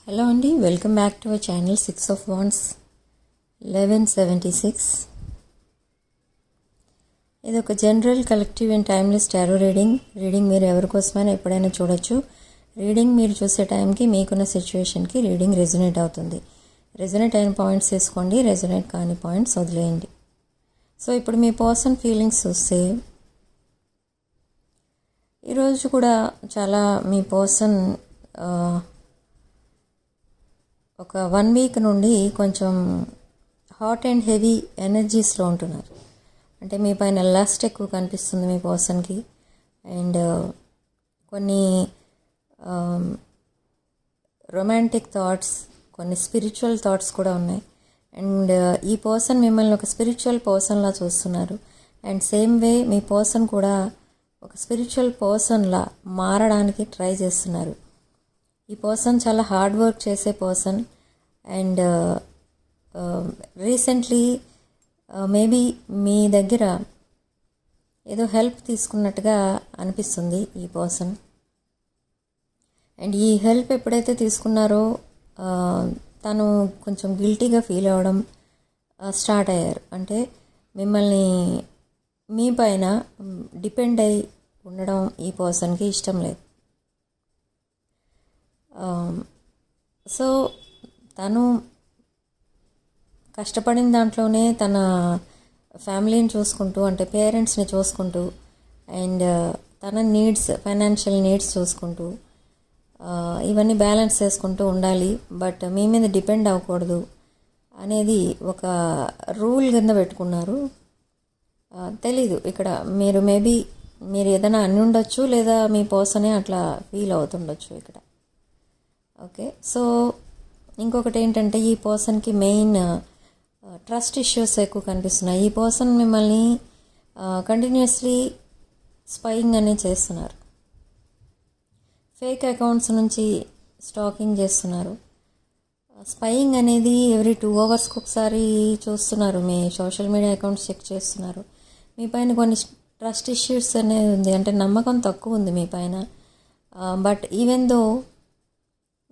Hello అండి, welcome back to our channel 6 of Wands 1176. ఇది ఒక general collective and timeless tarot reading మీరు ఎవరి కోసమైనా ఎప్పుడైనా చూడొచ్చు. రీడింగ్ మీరు చూసే టైంకి మీకున్న సిచ్యువేషన్కి రీడింగ్ రెజొనేట్ అవుతుంది. రెజొనేట్ అయిన పాయింట్స్ వేసుకోండి, రెజొనేట్ కాని పాయింట్స్ వదిలేయండి. సో ఇప్పుడు మీ పర్సన్ ఫీలింగ్స్ చూస్తే ఈరోజు కూడా చాలా మీ పర్సన్ ఒక 1 week నుండి కొంచెం హాట్ అండ్ హెవీ ఎనర్జీస్లో ఉంటున్నారు. అంటే మీ పైన లస్ట్ ఎక్కువ కనిపిస్తుంది మీ పర్సన్కి. అండ్ కొన్ని రొమాంటిక్ థాట్స్, కొన్ని స్పిరిచువల్ థాట్స్ కూడా ఉన్నాయి. అండ్ ఈ పర్సన్ మిమ్మల్ని ఒక స్పిరిచువల్ పర్సన్లా చూస్తున్నారు. And same way me person కూడా ఒక స్పిరిచువల్ పర్సన్లా మారడానికి ట్రై చేస్తున్నారు. ఈ పర్సన్ చాలా హార్డ్ వర్క్ చేసే పర్సన్. అండ్ రీసెంట్లీ మేబీ మీ దగ్గర ఏదో హెల్ప్ తీసుకున్నట్టుగా అనిపిస్తుంది ఈ పర్సన్. అండ్ ఈ హెల్ప్ ఎప్పుడైతే తీసుకున్నారో తను కొంచెం గిల్టీగా ఫీల్ అవ్వడం స్టార్ట్ అయ్యారు. అంటే మిమ్మల్ని మీ పైన డిపెండ్ అయి ఉండడం ఈ పర్సన్కి ఇష్టం లేదు. సో తను కష్టపడిన దాంట్లోనే తన ఫ్యామిలీని చూసుకుంటూ, అంటే పేరెంట్స్ని చూసుకుంటూ, అండ్ తన నీడ్స్, ఫైనాన్షియల్ నీడ్స్ చూసుకుంటూ, ఇవన్నీ బ్యాలెన్స్ చేసుకుంటూ ఉండాలి. బట్ మీ మీద డిపెండ్ అవ్వకూడదు అనేది ఒక రూల్ కింద పెట్టుకున్నారు. తెలీదు, ఇక్కడ మేబీ మీరు ఏదైనా అని ఉండొచ్చు, లేదా మీ పర్సనే అట్లా ఫీల్ అవుతుండొచ్చు ఇక్కడ. ఓకే, సో ఇంకొకటి ఏంటంటే ఈ పర్సన్కి మెయిన్ ట్రస్ట్ ఇష్యూస్ ఎక్కువ కనిపిస్తున్నాయి. ఈ పర్సన్ మిమ్మల్ని కంటిన్యూస్లీ స్పైయింగ్ అనేది చేస్తున్నారు. ఫేక్ అకౌంట్స్ నుంచి స్టాకింగ్ చేస్తున్నారు. స్పైయింగ్ అనేది ఎవ్రీ 2 hours ఒకసారి చూస్తున్నారు. మీ సోషల్ మీడియా అకౌంట్స్ చెక్ చేస్తున్నారు. మీ పైన కొన్ని ట్రస్ట్ ఇష్యూస్ అనేది ఉంది, అంటే నమ్మకం తక్కువ ఉంది మీ పైన. బట్ ఈవెన్ దో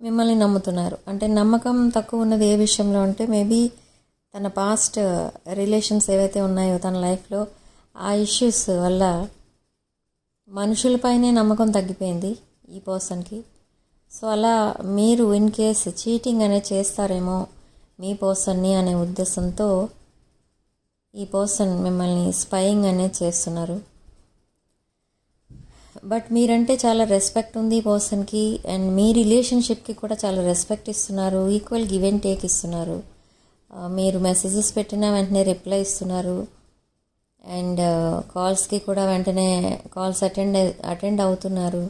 మిమ్మల్ని నమ్ముతున్నారు. అంటే నమ్మకం తక్కువ ఉన్నది ఏ విషయంలో అంటే మేబీ తన పాస్ట్ రిలేషన్స్ ఏవైతే ఉన్నాయో తన లైఫ్లో ఆ ఇష్యూస్ వల్ల మనుషులపైనే నమ్మకం తగ్గిపోయింది ఈ పర్సన్కి. సో అలా మీరు ఇన్ కేస్ చీటింగ్ అనేది చేస్తారేమో మీ పర్సన్ని అనే ఉద్దేశంతో ఈ పర్సన్ మిమ్మల్ని స్పైయింగ్ అనేది చేస్తున్నారు. బట్ మీరంటే చాలా రెస్పెక్ట్ ఉంది ఈ పర్సన్కి. అండ్ మీ రిలేషన్షిప్కి కూడా చాలా రెస్పెక్ట్ ఇస్తున్నారు. ఈక్వల్ గివ్ అండ్ టేక్ ఇస్తున్నారు. మీరు మెసేజెస్ పెట్టినా వెంటనే రిప్లై ఇస్తున్నారు. అండ్ కాల్స్కి కూడా వెంటనే కాల్స్ అటెండ్ అవుతున్నారు.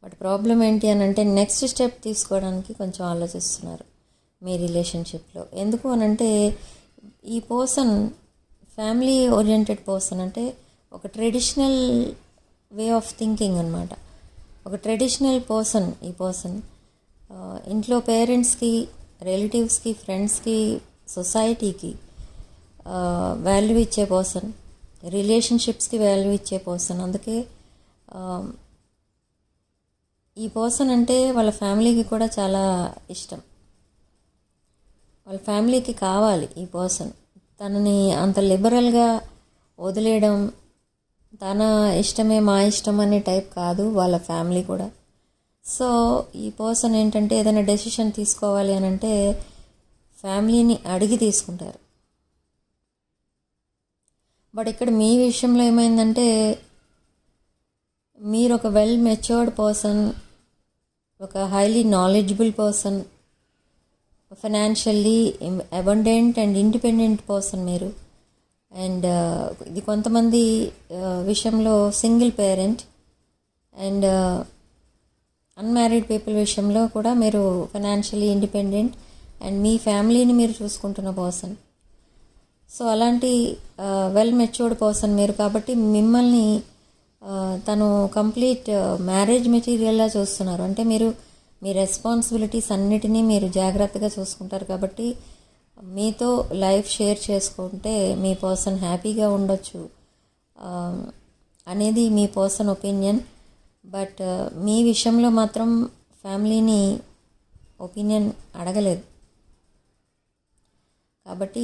బట్ ప్రాబ్లం ఏంటి అని అంటే నెక్స్ట్ స్టెప్ తీసుకోవడానికి కొంచెం ఆలోచిస్తున్నారు మీ రిలేషన్షిప్లో. ఎందుకు అనంటే ఈ పర్సన్ ఫ్యామిలీ ఓరియంటెడ్ పర్సన్. అంటే ఒక ట్రెడిషనల్ వే ఆఫ్ థింకింగ్ అనమాట. ఒక ట్రెడిషనల్ పర్సన్ ఈ పర్సన్. ఇంట్లో పేరెంట్స్కి, రిలేటివ్స్కి, ఫ్రెండ్స్కి, సొసైటీకి వాల్యూ ఇచ్చే పర్సన్, రిలేషన్షిప్స్కి వాల్యూ ఇచ్చే పర్సన్. అందుకే ఈ పర్సన్ అంటే వాళ్ళ ఫ్యామిలీకి కూడా చాలా ఇష్టం. వాళ్ళ ఫ్యామిలీకి కావాలి ఈ పర్సన్. తనని అంత లిబరల్గా వదిలేయడం, తన ఇష్టమే మా ఇష్టం అనే టైప్ కాదు వాళ్ళ ఫ్యామిలీ కూడా. సో ఈ పర్సన్ ఏంటంటే ఏదైనా డెసిషన్ తీసుకోవాలి అని అంటే ఫ్యామిలీని అడిగి తీసుకుంటారు. బట్ ఇక్కడ మీ విషయంలో ఏమైందంటే మీరు ఒక వెల్ మెచ్యూర్డ్ పర్సన్, ఒక highly knowledgeable person, financially abundant and independent person మీరు. అండ్ ఇది కొంతమంది విషయంలో single parent and unmarried people విషయంలో కూడా మీరు ఫైనాన్షియలీ ఇండిపెండెంట్ అండ్ మీ ఫ్యామిలీని మీరు చూసుకుంటున్న పర్సన్. సో అలాంటి వెల్ మెచ్యూర్డ్ పర్సన్ మీరు. కాబట్టి మిమ్మల్ని తను కంప్లీట్ మ్యారేజ్ మెటీరియల్లా చూస్తున్నారు. అంటే మీరు మీ రెస్పాన్సిబిలిటీస్ అన్నిటినీ మీరు జాగ్రత్తగా చూసుకుంటారు. కాబట్టి మీతో లైఫ్ షేర్ చేసుకుంటే మీ పర్సన్ హ్యాపీగా ఉండొచ్చు అనేది మీ పర్సన్ ఒపీనియన్. బట్ మీ విషయంలో మాత్రం ఫ్యామిలీని ఒపీనియన్ అడగలేదు. కాబట్టి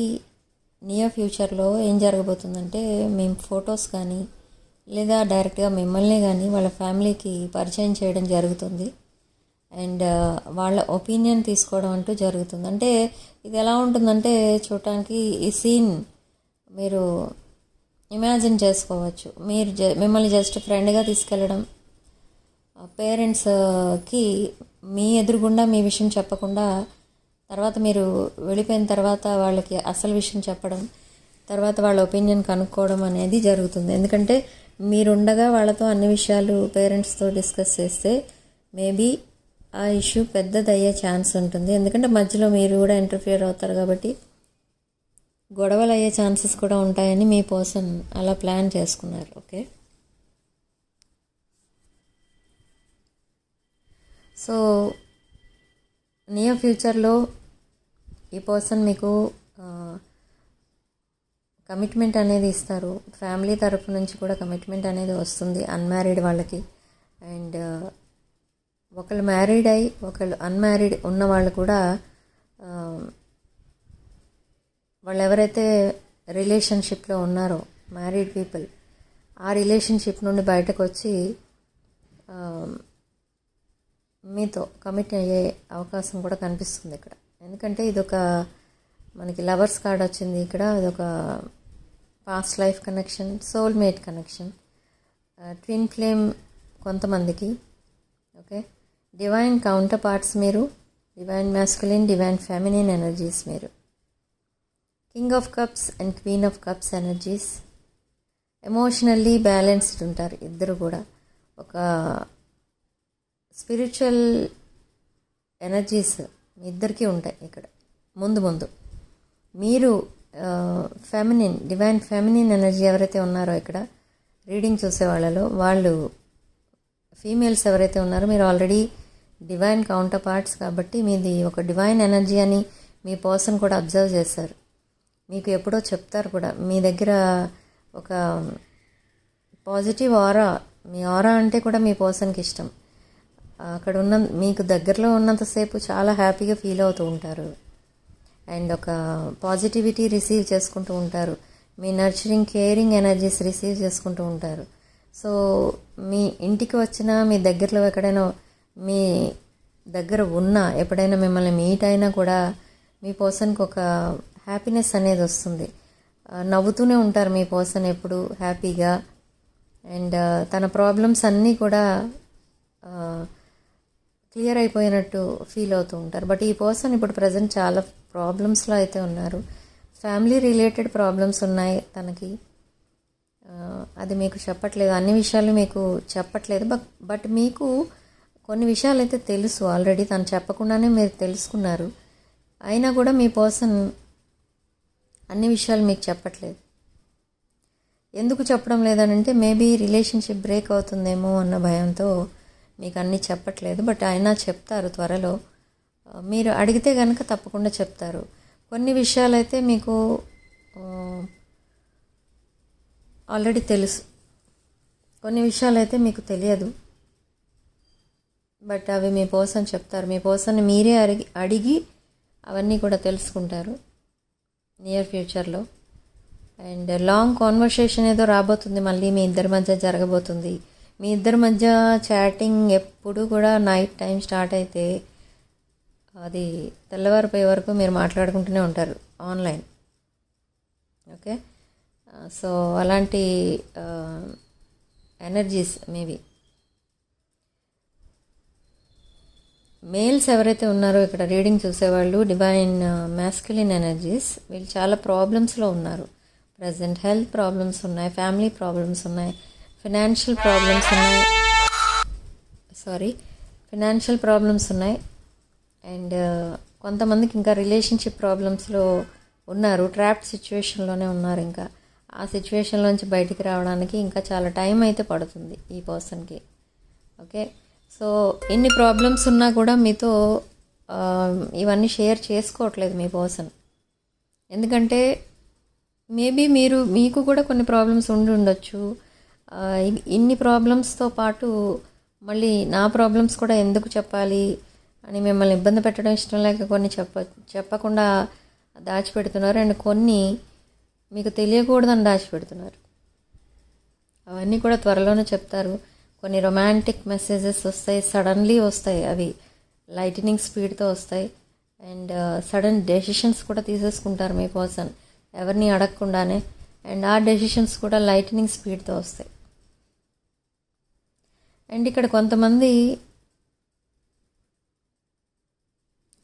నియర్ ఫ్యూచర్లో ఏం జరగబోతుందంటే మేము ఫొటోస్ కానీ లేదా డైరెక్ట్గా మిమ్మల్ని కానీ వాళ్ళ ఫ్యామిలీకి పరిచయం చేయడం జరుగుతుంది. అండ్ వాళ్ళ ఒపీనియన్ తీసుకోవడం అంటూ జరుగుతుంది. అంటే ఇది ఎలా ఉంటుందంటే చూడటానికి ఈ సీన్ మీరు ఇమాజిన్ చేసుకోవచ్చు. మీరు మిమ్మల్ని జస్ట్ ఫ్రెండ్గా తీసుకెళ్ళడం, పేరెంట్స్కి మీ ఎదురుగుండా మీ విషయం చెప్పకుండా తర్వాత మీరు వెళ్ళిపోయిన తర్వాత వాళ్ళకి అసలు విషయం చెప్పడం, తర్వాత వాళ్ళ ఒపీనియన్ కనుక్కోవడం అనేది జరుగుతుంది. ఎందుకంటే మీరుండగా వాళ్ళతో అన్ని విషయాలు పేరెంట్స్తో డిస్కస్ చేస్తే మేబీ ఆ ఇష్యూ పెద్దదయ్యే ఛాన్స్ ఉంటుంది. ఎందుకంటే మధ్యలో మీరు కూడా ఇంటర్ఫియర్ అవుతారు కాబట్టి గొడవలు అయ్యే ఛాన్సెస్ కూడా ఉంటాయని మీ పర్సన్ అలా ప్లాన్ చేసుకున్నారు. ఓకే, సో నియర్ ఫ్యూచర్లో ఈ పర్సన్ మీకు కమిట్మెంట్ అనేది ఇస్తారు. ఫ్యామిలీ తరఫు నుంచి కూడా కమిట్మెంట్ అనేది వస్తుంది అన్మ్యారీడ్ వాళ్ళకి. అండ్ ఒకళ్ళు మ్యారీడ్ అయి ఒకళ్ళు అన్మ్యారీడ్ ఉన్న వాళ్ళు కూడా వాళ్ళు ఎవరైతే రిలేషన్షిప్లో ఉన్నారో మ్యారీడ్ పీపుల్ ఆ రిలేషన్షిప్ నుండి బయటకు వచ్చి మీతో కమిట్ అయ్యే అవకాశం కూడా కనిపిస్తుంది ఇక్కడ. ఎందుకంటే ఇదొక మనకి లవర్స్ కార్డ్ వచ్చింది ఇక్కడ. ఇదొక past life connection, soulmate connection, twin flame కొంతమందికి. ఓకే, డివైన్ కౌంటర్ పార్ట్స్ మీరు, divine masculine, divine feminine energies మీరు, king of cups and queen of cups energies. Emotionally balanced ఉంటారు ఇద్దరు కూడా. ఒక స్పిరిచువల్ ఎనర్జీస్ మీ ఇద్దరికీ ఉంటాయి ఇక్కడ. ముందు మీరు ఫెమినిన్, డివైన్ ఫెమినిన్ ఎనర్జీ ఎవరైతే ఉన్నారో ఇక్కడ రీడింగ్ చూసే వాళ్ళలో, వాళ్ళు ఫీమేల్స్ ఎవరైతే ఉన్నారో మీరు ఆల్రెడీ డివైన్ కౌంటర్ పార్ట్స్ కాబట్టి మీది ఒక డివైన్ ఎనర్జీ అని మీ పర్సన్ కూడా అబ్జర్వ్ చేశారు. మీకు ఎప్పుడో చెప్తారు కూడా. మీ దగ్గర ఒక పాజిటివ్ ఆరా, మీ ఆరా అంటే కూడా మీ పర్సన్కి ఇష్టం. అక్కడ ఉన్న మీకు దగ్గరలో ఉన్నంతసేపు చాలా హ్యాపీగా ఫీల్ అవుతూ ఉంటారు. అండ్ ఒక పాజిటివిటీ రిసీవ్ చేసుకుంటూ ఉంటారు. మీ నర్చరింగ్, కేరింగ్ ఎనర్జీస్ రిసీవ్ చేసుకుంటూ ఉంటారు. సో మీ ఇంటికి వచ్చినా, మీ దగ్గరలో ఎక్కడైనా మీ దగ్గర ఉన్నా, ఎప్పుడైనా మిమ్మల్ని మీట్ అయినా కూడా మీ పర్సన్కి ఒక హ్యాపీనెస్ అనేది వస్తుంది. నవ్వుతూనే ఉంటారు మీ పర్సన్ ఎప్పుడు హ్యాపీగా. అండ్ తన ప్రాబ్లమ్స్ అన్నీ కూడా క్లియర్ అయిపోయినట్టు ఫీల్ అవుతూ ఉంటారు. బట్ ఈ పర్సన్ ఇప్పుడు ప్రజెంట్ చాలా ప్రాబ్లమ్స్లో అయితే ఉన్నారు. ఫ్యామిలీ రిలేటెడ్ ప్రాబ్లమ్స్ ఉన్నాయి తనకి. అది మీకు చెప్పట్లేదు, అన్ని విషయాలు మీకు చెప్పట్లేదు. బట్ మీకు కొన్ని విషయాలు అయితే తెలుసు ఆల్రెడీ, తను చెప్పకుండానే మీరు తెలుసుకున్నారు. అయినా కూడా మీ పర్సన్ అన్ని విషయాలు మీకు చెప్పట్లేదు. ఎందుకు చెప్పడం లేదనంటే మేబీ రిలేషన్షిప్ బ్రేక్ అవుతుందేమో అన్న భయంతో మీకు అన్నీ చెప్పట్లేదు. బట్ అయినా చెప్తారు త్వరలో. మీరు అడిగితే కనుక తప్పకుండా చెప్తారు. కొన్ని విషయాలు అయితే మీకు ఆల్రెడీ తెలుసు, కొన్ని విషయాలు అయితే మీకు తెలియదు. బట్ అవి మీ పర్సన్ చెప్తారు. మీ పర్సన్ మీరే అడిగి అవన్నీ కూడా తెలుసుకుంటారు నియర్ ఫ్యూచర్లో. అండ్ లాంగ్ కాన్వర్సేషన్ ఏదో రాబోతుంది, మళ్ళీ మీ ఇద్దరి మధ్య జరగబోతుంది. మీ ఇద్దరి మధ్య చాటింగ్ ఎప్పుడు కూడా నైట్ టైం స్టార్ట్ అయితే అది తెల్లవారిపోయే వరకు మీరు మాట్లాడుకుంటూనే ఉంటారు ఆన్లైన్. ఓకే, సో అలాంటి ఎనర్జీస్ మేబీ. మేల్స్ ఎవరైతే ఉన్నారో ఇక్కడ రీడింగ్ చూసేవాళ్ళు, డివైన్ మ్యాస్కులిన్ ఎనర్జీస్, వీళ్ళు చాలా ప్రాబ్లమ్స్లో ఉన్నారు ప్రజెంట్. హెల్త్ ప్రాబ్లమ్స్ ఉన్నాయి, ఫ్యామిలీ ప్రాబ్లమ్స్ ఉన్నాయి, ఫినాన్షియల్ ప్రాబ్లమ్స్ ఉన్నాయి. అండ్ కొంతమందికి ఇంకా రిలేషన్షిప్ ప్రాబ్లమ్స్లో ఉన్నారు, ట్రాప్డ్ సిచ్యువేషన్లోనే ఉన్నారు. ఇంకా ఆ సిచ్యువేషన్లోంచి బయటికి రావడానికి ఇంకా చాలా టైం అయితే పడుతుంది ఈ పర్సన్కి. ఓకే, సో ఎన్ని ప్రాబ్లమ్స్ ఉన్నా కూడా మీతో ఇవన్నీ షేర్ చేసుకోవట్లేదు మీ పర్సన్. ఎందుకంటే మేబీ మీకు కూడా కొన్ని ప్రాబ్లమ్స్ ఉండొచ్చు. ఇన్ని ప్రాబ్లమ్స్తో పాటు మళ్ళీ నా ప్రాబ్లమ్స్ కూడా ఎందుకు చెప్పాలి, అని మిమ్మల్ని ఇబ్బంది పెట్టడం ఇష్టం లేక కొన్ని చెప్పకుండా దాచిపెడుతున్నారు. అండ్ కొన్ని మీకు తెలియకూడదని దాచిపెడుతున్నారు. అవన్నీ కూడా త్వరలోనే చెప్తారు. కొన్ని రొమాంటిక్ మెసేజెస్ వస్తాయి, సడన్లీ వస్తాయి, అవి లైటనింగ్ స్పీడ్తో వస్తాయి. అండ్ సడన్ డెసిషన్స్ కూడా తీసేసుకుంటారు మీ పర్సన్ ఎవరిని అడగకుండానే. అండ్ ఆ డెసిషన్స్ కూడా లైటనింగ్ స్పీడ్తో వస్తాయి. అండ్ ఇక్కడ కొంతమంది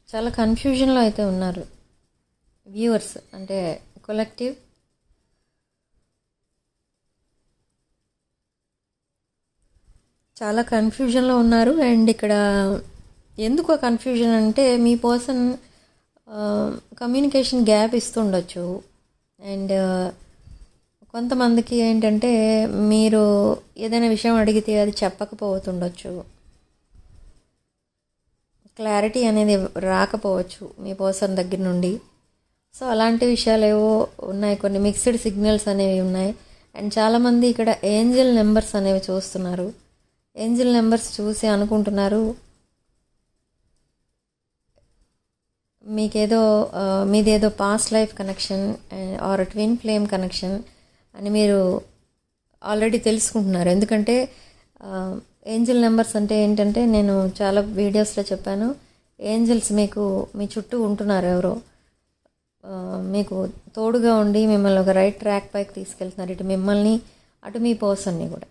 చాలా కన్ఫ్యూజన్లో అయితే ఉన్నారు. వ్యూవర్స్ అంటే కలెక్టివ్ చాలా కన్ఫ్యూజన్లో ఉన్నారు. అండ్ ఇక్కడ ఎందుకు కన్ఫ్యూజన్ అంటే మీ పర్సన్ కమ్యూనికేషన్ గ్యాప్ ఇస్తుండొచ్చు. అండ్ కొంతమందికి ఏంటంటే మీరు ఏదైనా విషయం అడిగితే అది చెప్పకపోతుండొచ్చు, క్లారిటీ అనేది రాకపోవచ్చు మీ పర్సన్ దగ్గర నుండి. సో అలాంటి విషయాలు ఏవో ఉన్నాయి, కొన్ని మిక్స్డ్ సిగ్నల్స్ అనేవి ఉన్నాయి. అండ్ చాలామంది ఇక్కడ ఏంజల్ నెంబర్స్ అనేవి చూస్తున్నారు. ఏంజల్ నెంబర్స్ చూసి అనుకుంటున్నారు మీదేదో past life connection or twin flame connection అని మీరు ఆల్రెడీ తెలుసుకుంటున్నారు. ఎందుకంటే ఏంజల్ నెంబర్స్ అంటే ఏంటంటే, నేను చాలా వీడియోస్లో చెప్పాను, ఏంజల్స్ మీకు మీ చుట్టూ ఉంటున్నారు. ఎవరో మీకు తోడుగా ఉండి మిమ్మల్ని ఒక రైట్ ట్రాక్ పైకి తీసుకెళ్తున్నారు, ఇటు మిమ్మల్ని అటు మీ పర్సన్ని కూడా.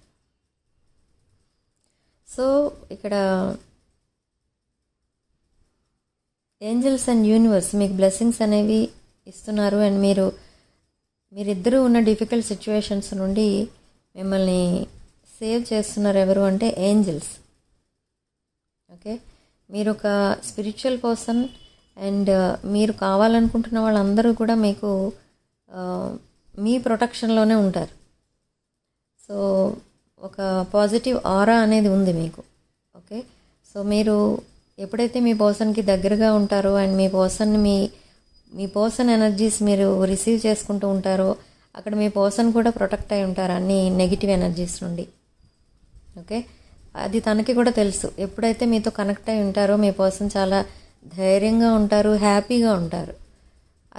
సో ఇక్కడ ఏంజల్స్ అండ్ యూనివర్స్ మీకు బ్లెస్సింగ్స్ అనేవి ఇస్తున్నారు. అండ్ మీరిద్దరూ ఉన్న డిఫికల్ట్ సిచ్యువేషన్స్ నుండి మిమ్మల్ని సేవ్ చేస్తున్నారు. ఎవరు అంటే ఏంజల్స్. ఓకే, మీరు ఒక స్పిరిచువల్ పర్సన్ అండ్ మీరు కావాలనుకుంటున్న వాళ్ళందరూ కూడా మీకు మీ ప్రొటెక్షన్లోనే ఉంటారు. సో ఒక పాజిటివ్ ఆరా అనేది ఉంది మీకు. ఓకే, సో మీరు ఎప్పుడైతే మీ పర్సన్కి దగ్గరగా ఉంటారో అండ్ మీ పర్సన్ని మీ పర్సన్ ఎనర్జీస్ మీరు రిసీవ్ చేసుకుంటూ ఉంటారో, అక్కడ మీ పర్సన్ కూడా ప్రొటెక్ట్ అయి ఉంటారు అన్ని నెగిటివ్ ఎనర్జీస్ నుండి. ఓకే, అది తనకి కూడా తెలుసు. ఎప్పుడైతే మీతో కనెక్ట్ అయి ఉంటారో మీ పర్సన్ చాలా ధైర్యంగా ఉంటారు, హ్యాపీగా ఉంటారు.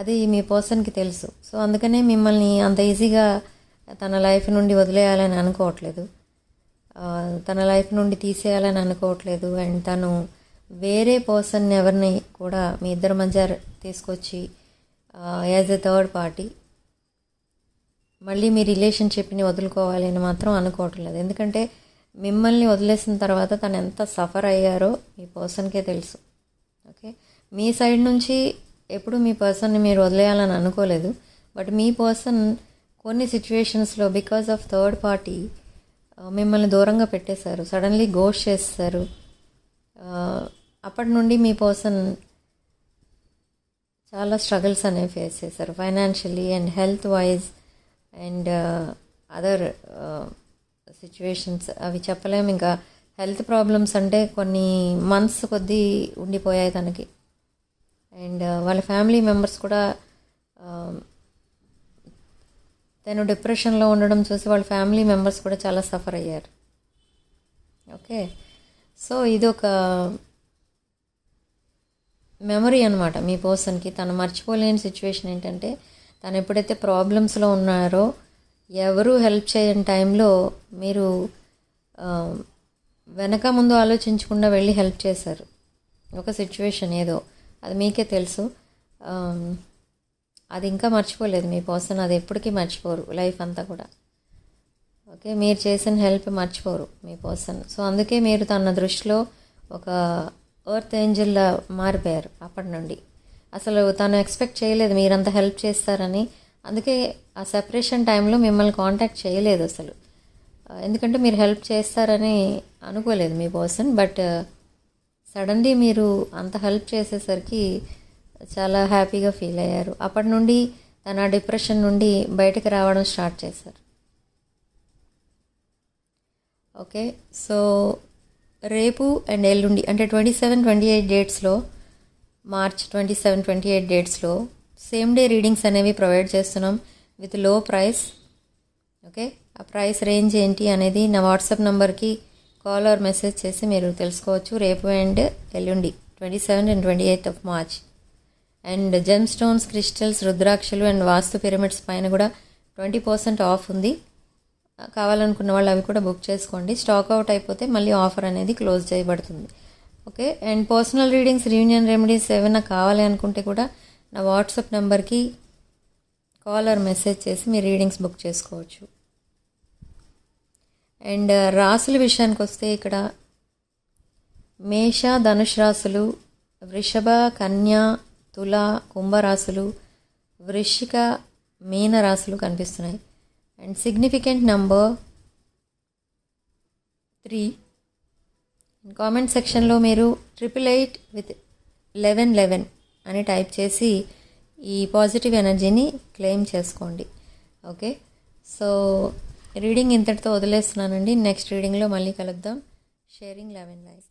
అది మీ పర్సన్కి తెలుసు. సో అందుకనే మిమ్మల్ని అంత ఈజీగా తన లైఫ్ నుండి వదిలేయాలని అనుకోవట్లేదు, తన లైఫ్ నుండి తీసేయాలని అనుకోవట్లేదు. అండ్ తను వేరే పర్సన్ ఎవరిని కూడా మీ ఇద్దరి మధ్య తీసుకొచ్చి యాజ్ ఎ థర్డ్ పార్టీ మళ్ళీ మీ రిలేషన్షిప్ని వదులుకోవాలి అని మాత్రం అనుకోవట్లేదు. ఎందుకంటే మిమ్మల్ని వదిలేసిన తర్వాత తను ఎంత సఫర్ అయ్యారో మీ పర్సన్కే తెలుసు. ఓకే, మీ సైడ్ నుంచి ఎప్పుడు మీ పర్సన్ని మీరు వదిలేయాలని అనుకోలేదు. బట్ మీ పర్సన్ కొన్ని సిచ్యువేషన్స్లో బికాజ్ ఆఫ్ థర్డ్ పార్టీ మిమ్మల్ని దూరంగా పెట్టేశారు, సడన్లీ గోస్ట్ చేస్తారు. అప్పటి నుండి మీ పర్సన్ చాలా స్ట్రగుల్స్ అనేవి ఫేస్ చేశారు, financially and health wise and other situations. అవి చెప్పలేము. ఇంకా హెల్త్ ప్రాబ్లమ్స్ అంటే కొన్ని మంత్స్ కొద్దీ ఉండిపోయాయి తనకి. అండ్ వాళ్ళ ఫ్యామిలీ మెంబర్స్ కూడా తను డిప్రెషన్లో ఉండడం చూసి వాళ్ళ ఫ్యామిలీ మెంబర్స్ కూడా చాలా సఫర్ అయ్యారు. ఓకే, సో ఇది ఒక మెమరీ అనమాట మీ పర్సన్కి. తను మర్చిపోలేని సిచ్యువేషన్ ఏంటంటే, తను ఎప్పుడైతే ప్రాబ్లమ్స్లో ఉన్నారో ఎవరు హెల్ప్ చేయని టైంలో మీరు వెనక ముందు ఆలోచించకుండా వెళ్ళి హెల్ప్ చేశారు. ఒక సిచ్యువేషన్ ఏదో అది మీకే తెలుసు. అది ఇంకా మర్చిపోలేదు మీ పర్సన్, అది ఎప్పటికీ మర్చిపోరు లైఫ్ అంతా కూడా. ఓకే, మీరు చేసిన హెల్ప్ మర్చిపోరు మీ పర్సన్. సో అందుకే మీరు తన దృష్టిలో ఒక ఎర్త్ ఏంజల్లా మారిపోయారు అప్పటి నుండి. అసలు తను ఎక్స్పెక్ట్ చేయలేదు మీరంతా హెల్ప్ చేస్తారని. అందుకే ఆ సెపరేషన్ టైంలో మిమ్మల్ని కాంటాక్ట్ చేయలేదు అసలు. ఎందుకంటే మీరు హెల్ప్ చేస్తారని అనుకోలేదు మీ పర్సన్. బట్ సడన్లీ మీరు అంత హెల్ప్ చేసేసరికి చాలా హ్యాపీగా ఫీల్ అయ్యారు. అప్పటి నుండి తన డిప్రెషన్ నుండి బయటకు రావడం స్టార్ట్ చేశారు. ఓకే, సో రేపు అండ్ ఎల్లుండి అంటే 27-28 డేట్స్లో, మార్చ్ 27-28 డేట్స్లో సేమ్ డే రీడింగ్స్ అనేవి ప్రొవైడ్ చేస్తున్నాం విత్ లో ప్రైస్. ఓకే, ఆ ప్రైస్ రేంజ్ ఏంటి అనేది నా వాట్సాప్ నెంబర్కి కాల్ ఆర్ మెసేజ్ చేసి మీరు తెలుసుకోవచ్చు. రేపు అండ్ ఎల్లుండి 27th and 28th of March. And gem stones, crystals, రుద్రాక్షలు అండ్ వాస్తు పిరమిడ్స్ పైన కూడా 20% ఆఫ్ ఉంది. కావాలనుకున్న వాళ్ళు అవి కూడా బుక్ చేసుకోండి. స్టాక్ అవుట్ అయిపోతే మళ్ళీ ఆఫర్ అనేది క్లోజ్ చేయబడుతుంది. Okay. And personal readings, reunion remedies ఏమైనా కావాలి అనుకుంటే కూడా నా వాట్సాప్ నెంబర్కి కాల్ ఆర్ మెసేజ్ చేసి మీ రీడింగ్స్ బుక్ చేసుకోవచ్చు. అండ్ రాసుల విషయానికి వస్తే ఇక్కడ మేష, ధనుష్ రాశులు, వృషభ, కన్య, తుల, కుంభరాశులు, వృశ్చిక, మీన రాశులు కనిపిస్తున్నాయి. And significant number 3. కామెంట్ సెక్షన్లో మీరు 888 with 1111 అని టైప్ చేసి ఈ పాజిటివ్ ఎనర్జీని క్లెయిమ్ చేసుకోండి. ఓకే. సో రీడింగ్ ఇంతటితో వదిలేస్తున్నానండి. నెక్స్ట్ రీడింగ్లో మళ్ళీ కలుద్దాం. Sharing love and life.